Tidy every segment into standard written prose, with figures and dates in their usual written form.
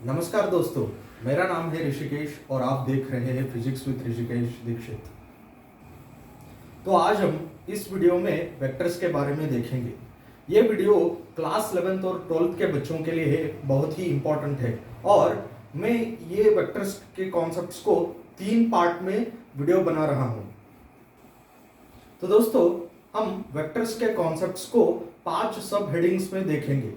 नमस्कार दोस्तों, मेरा नाम है ऋषिकेश और आप देख रहे हैं फिजिक्स विद ऋषिकेश दीक्षित। तो आज हम इस वीडियो में वेक्टर्स के बारे में देखेंगे। ये वीडियो क्लास 11th और 12th के बच्चों के लिए बहुत ही इम्पोर्टेंट है और मैं ये वेक्टर्स के कॉन्सेप्ट्स को 3 पार्ट में वीडियो बना रहा हूँ। तो दोस्तों, हम वेक्टर्स के कॉन्सेप्ट्स को 5 सब हेडिंग्स में देखेंगे।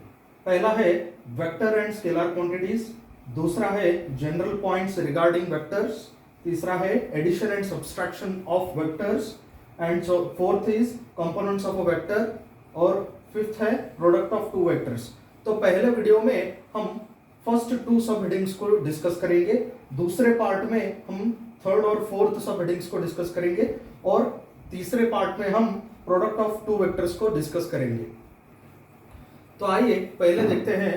पहला है वेक्टर एंड स्केलर क्वांटिटीज, दूसरा है जनरल पॉइंट्स रिगार्डिंग वेक्टर्स, तीसरा है addition and subtraction of vectors and fourth is components of a vector और फिफ्थ है प्रोडक्ट ऑफ टू वेक्टर्स। तो पहले वीडियो में हम फर्स्ट 2 सब हेडिंग्स को डिस्कस करेंगे, दूसरे पार्ट में हम थर्ड और फोर्थ सब हेडिंग्स को डिस्कस करेंगे और तीसरे पार्ट में हम प्रोडक्ट ऑफ टू वेक्टर्स को डिस्कस करेंगे। तो आइए पहले देखते हैं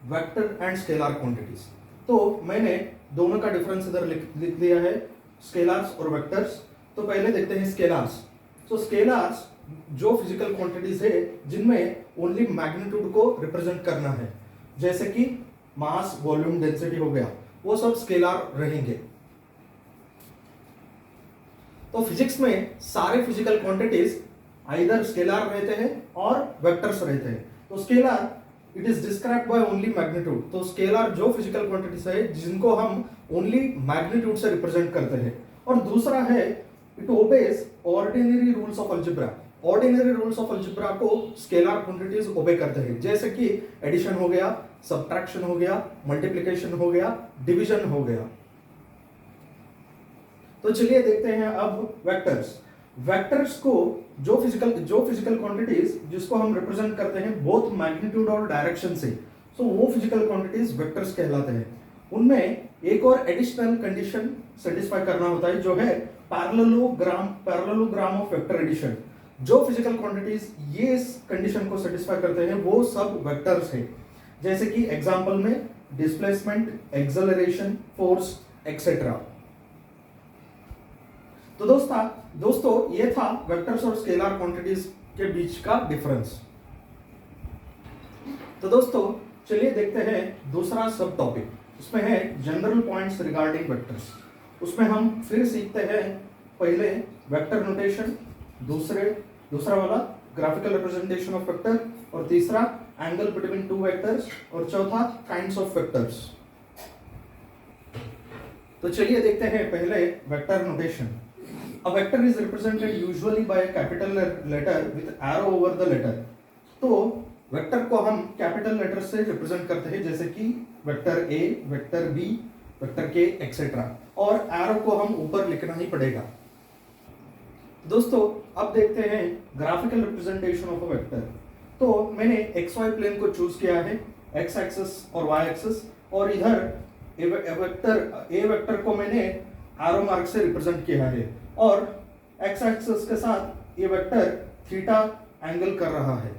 वेक्टर एंड स्केलर क्वांटिटीज। तो मैंने दोनों का डिफरेंस इधर लिख दिया है, स्केलर्स और वेक्टर्स। तो पहले देखते हैं स्केलर्स। तो स्केलर्स जो फिजिकल क्वांटिटीज है जिनमें ओनली मैग्नीट्यूड को रिप्रेजेंट करना है, जैसे कि मास, वॉल्यूम, डेंसिटी हो गया, वो सब स्केलर रहेंगे। तो फिजिक्स में सारे फिजिकल क्वांटिटीज आइदर स्केलर रहते हैं और वेक्टर्स रहते हैं। तो scalar it is described by only magnitude. तो स्केलर जो फिजिकल क्वांटिटीज है जिनको हम ओनली मैग्नीट्यूड से रिप्रेजेंट करते हैं। और दूसरा है it obeys ordinary rules of algebra. Ordinary rules of algebra को स्केलर क्वांटिटीज ओबे करते हैं, जैसे कि एडिशन हो गया, सब्ट्रैक्शन हो गया, मल्टीप्लिकेशन हो गया, डिवीजन हो गया। तो चलिए देखते हैं अब वेक्टर्स। वेक्टर्स को जो फिजिकल क्वांटिटीज जिसको हम रिप्रेजेंट करते हैं बोथ मैग्नीट्यूड और डायरेक्शन से, तो वो फिजिकल क्वांटिटीज वेक्टर्स कहलाते हैं। उनमें एक और एडिशनल कंडीशन सेटिस्फाई करना होता है, जो है पैरेललोग्राम ऑफ वेक्टर एडिशन। जो फिजिकल क्वांटिटीज ये इस कंडीशन को सेटिस्फाई करते हैं वो सब वेक्टर्स है, जैसे कि एग्जांपल में डिस्प्लेसमेंट, एक्सेलरेशन, फोर्स एक्सेट्रा। तो दोस्तों ये था वेक्टर्स और स्केलर क्वांटिटीज के बीच का डिफरेंस। तो दोस्तों चलिए देखते हैं दूसरा सब टॉपिक, उसमें है जनरल पॉइंट्स रिगार्डिंग वेक्टर्स। उसमें हम फिर सीखते हैं पहले वेक्टर नोटेशन, दूसरा वाला ग्राफिकल रिप्रेजेंटेशन ऑफ वेक्टर, और तीसरा एंगल बिटवीन टू वेक्टर्स, और चौथा काइंड्स ऑफ वेक्टर्स। तो चलिए देखते हैं पहले vector notation. A vector is represented usually by a capital letter with arrow over the letter। तो वेक्टर को हम कैपिटल लेटर से रिप्रेजेंट करते हैं, जैसे कि vector A, vector B, vector K etcetera, और एरो को हम ऊपर लिखना ही पड़ेगा। दोस्तों अब देखते हैं graphical representation of a vector. तो मैंने एक्स वाई प्लेन को चूज किया है, एक्स एक्सिस और वाई एक्सिस, और इधर ए वेक्टर को मैंने एरो मार्क से रिप्रेजेंट किया है, और एक्स एक्सिस के साथ ये वेक्टर थीटा एंगल कर रहा है।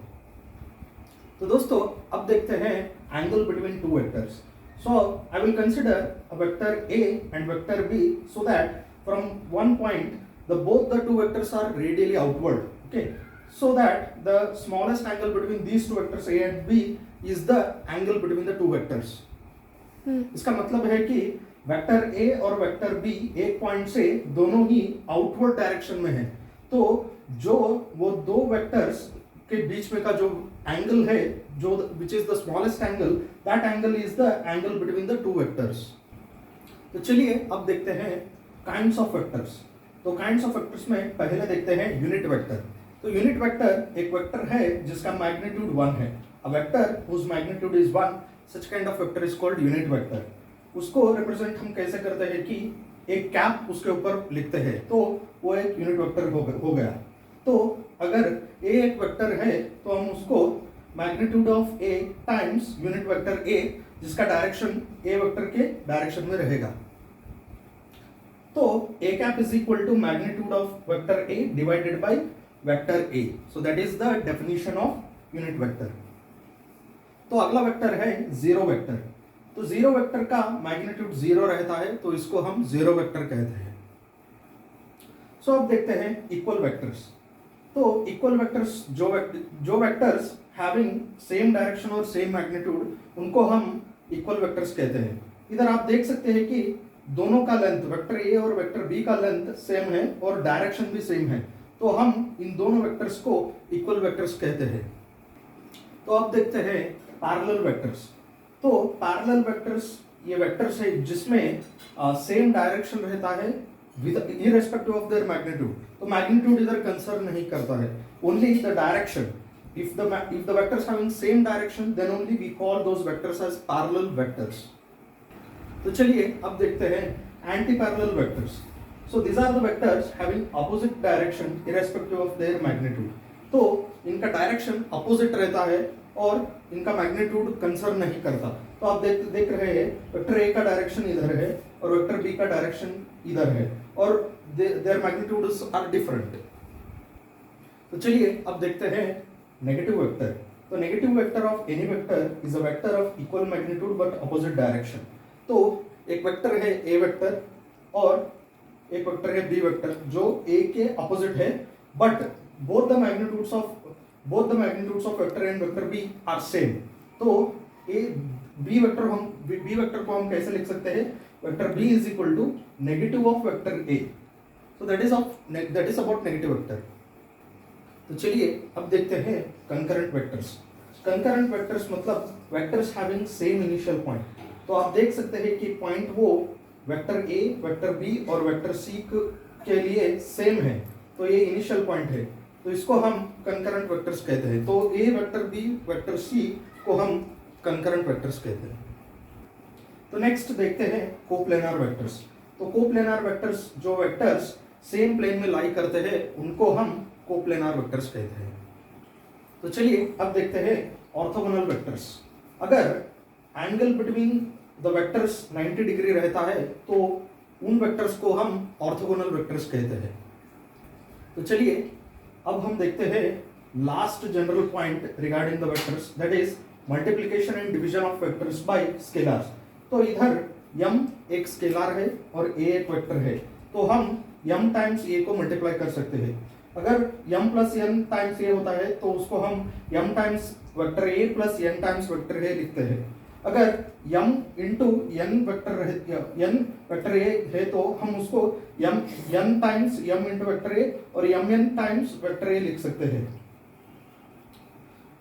तो दोस्तों अब देखते हैं angle between two vectors. So I will consider a vector A and vector B so that from one point both the two vectors are radially outward, okay, so that the smallest angle between these two vectors a and b is the angle between the two vectors। इसका मतलब है कि vector ए और vector B एक point से दोनों ही outward direction में है, तो जो वो दो वेक्टर्स के बीच में का जो एंगल है, जो which is the smallest angle, that angle is the angle between the two vectors. तो चलिए अब देखते हैं काइंड्स ऑफ वेक्टर्स। तो काइंड्स ऑफ वेक्टर्स में पहले देखते हैं यूनिट वेक्टर। तो यूनिट वेक्टर एक वेक्टर है जिसका मैग्नीट्यूड 1 है। A vector whose magnitude is 1, such kind of vector is called unit vector. उसको रिप्रेजेंट हम कैसे करते हैं कि एक कैप उसके ऊपर लिखते हैं, तो वो एक यूनिट वेक्टर हो गया। तो अगर ए एक वेक्टर है तो हम उसको magnitude of A times unit vector A, जिसका डायरेक्शन ए वेक्टर के डायरेक्शन में रहेगा। तो a cap is equal to magnitude of vector a divided by vector a, so that is the definition of unit vector। तो अगला vector है zero vector. तो zero vector का मैग्नीट्यूड 0 रहता है, तो इसको हम जीरो वेक्टर कहते हैं। सो अब देखते हैं इक्वल वेक्टर्स। तो इक्वल वेक्टर्स जो वेक्टर्स हैविंग सेम डायरेक्शन और सेम मैग्नीट्यूड, उनको हम इक्वल वेक्टर्स कहते हैं। इधर आप देख सकते हैं कि दोनों का लेंथ, वेक्टर ए और वेक्टर बी का लेंथ सेम है और डायरेक्शन भी सेम है, तो हम इन दोनों वेक्टर्स को इक्वल वेक्टर्स कहते हैं। तो अब देखते हैं पैरेलल वेक्टर्स। तो पैरेलल वेक्टर्स ये वेक्टर्स है जिसमें सेम डायरेक्शन रहता है with irrespective of their magnitude. तो मैग्नीट्यूड इधर कंसर्न नहीं करता है, only the direction. if the vectors having same direction, then only we call those vectors as parallel vectors. तो चलिए अब देखते हैं anti parallel vectors. So these are the vectors having opposite direction irrespective of their magnitude. तो इनका direction opposite रहता है और इनका मैग्नीट्यूड कंसर्न नहीं करता। तो आप देख रहे हैं वेक्टर ए का डायरेक्शन इधर है और वेक्टर बी का डायरेक्शन इधर है और देयर मैग्नीट्यूड्स आर डिफरेंट। तो चलिए अब देखते हैं नेगेटिव वेक्टर। तो negative vector of any vector is a vector of equal magnitude but opposite direction. तो एक वेक्टर है ए वेक्टर और एक वेक्टर है बी वेक्टर जो ए के अपोजिट है, but both the magnitudes of vector and vector b are same. तो b वेक्टर को हम कैसे लिख सकते हैं? Vector b is equal to negative of vector a. So that is about negative vector. तो चलिए अब देखते हैं concurrent vectors. Concurrent vectors मतलब vectors having same initial point. तो आप देख सकते हैं कि पॉइंट वो वेक्टर a, वेक्टर b और वेक्टर c के लिए सेम है, तो ये इनिशियल पॉइंट है, तो इसको हम कंकरेंट वेक्टर्स कहते हैं। तो ए वेक्टर बी वेक्टर सी को हम कंकरेंट वेक्टर्स कहते हैं। तो नेक्स्ट देखते हैं कोप्लेनर वेक्टर्स। तो कोप्लेनर वेक्टर्स जो वेक्टर्स सेम प्लेन में लाई करते हैं उनको हम कोप्लेनर वेक्टर्स कहते हैं। तो चलिए अब देखते हैं ऑर्थोगोनल वेक्टर्स। अगर angle between the vectors 90 degree रहता है तो उन वेक्टर्स को हम ऑर्थोगोनल वेक्टर्स कहते हैं। तो चलिए अब हम देखते हैं last general point regarding the vectors, that is multiplication and division of vectors bye scalars. तो इधर m एक स्केलर है और a एक वेक्टर है, तो हम m टाइम्स a को मल्टीप्लाई कर सकते हैं। अगर m plus n times a होता है तो उसको हम m times vector a plus n times vector a लिखते हैं। अगर m into n vector a है तो हम उसको n times m into vector a और mn टाइम्स वेक्टर a लिख सकते हैं।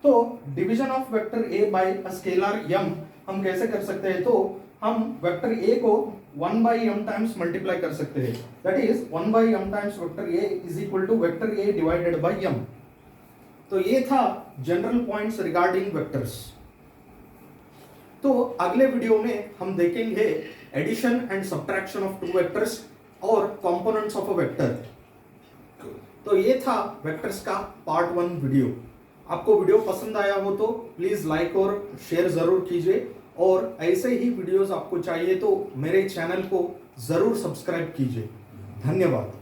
तो division of vector a by a scalar m हम कैसे कर सकते हैं? तो हम वेक्टर a को 1 by m टाइम्स मल्टीप्लाई कर सकते हैं, that is 1 by m times vector a is equal to vector a divided by m। तो ये था जनरल पॉइंट्स रिगार्डिंग वेक्टर्स। तो अगले वीडियो में हम देखेंगे addition and subtraction of two vectors और कंपोनेंट्स ऑफ अ वेक्टर। तो ये था वेक्टर्स का पार्ट 1 वीडियो। आपको वीडियो पसंद आया हो तो प्लीज लाइक और शेयर जरूर कीजिए, और ऐसे ही वीडियोस आपको चाहिए तो मेरे चैनल को जरूर सब्सक्राइब कीजिए। धन्यवाद।